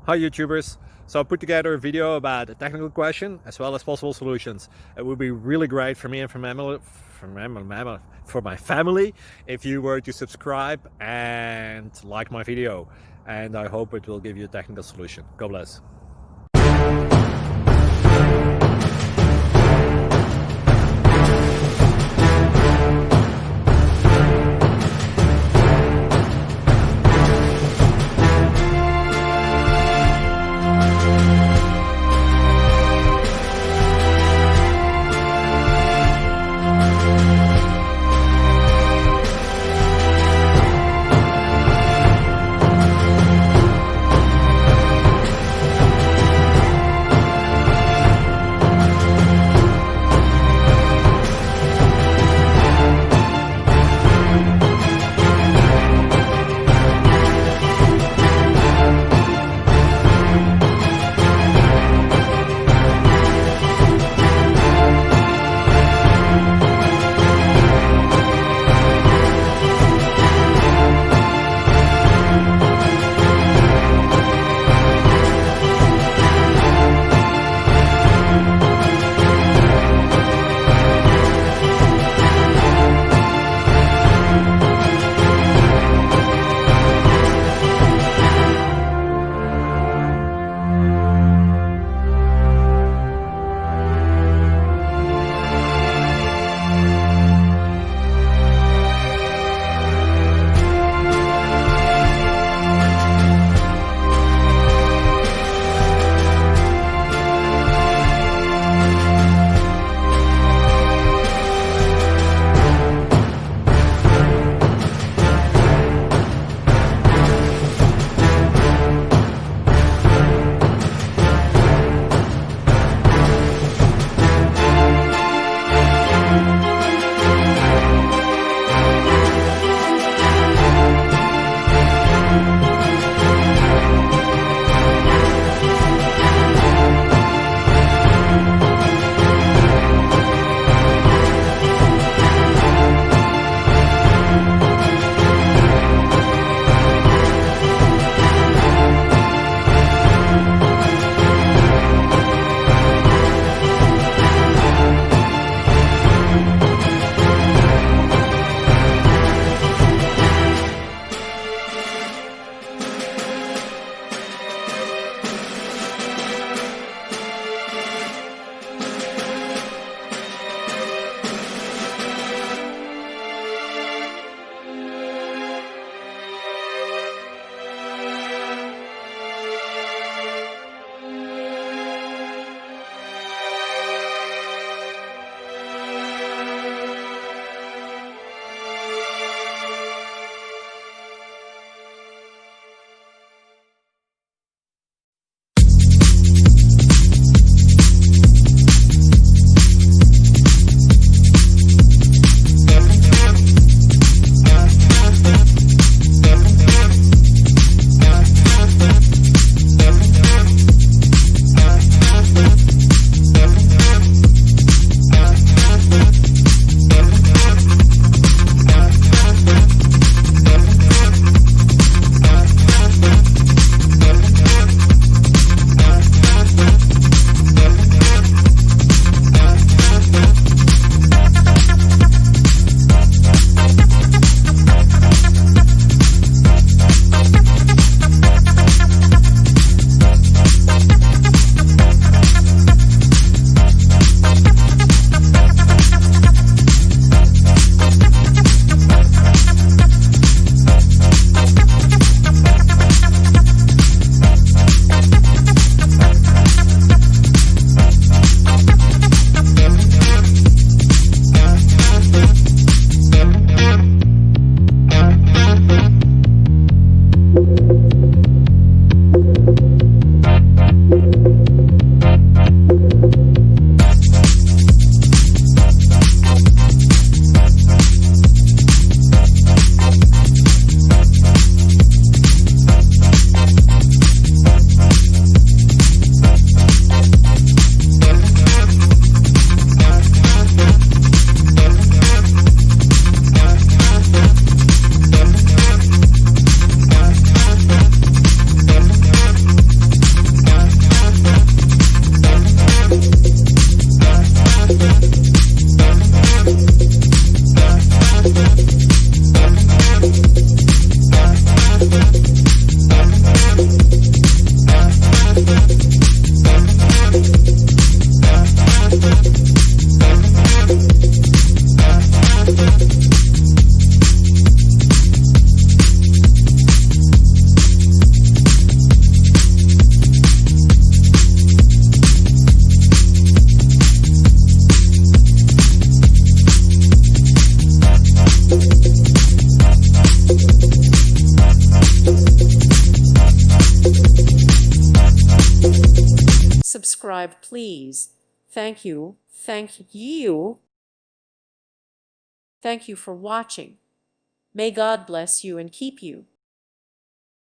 Hi YouTubers! So I put together a video about a technical question as well as possible solutions. It would be really great for me and for my family if you were to subscribe and like my video, and I hope it will give you a technical solution. God bless. subscribe, please. Thank you. Thank you. Thank you for watching. May God bless you and keep you.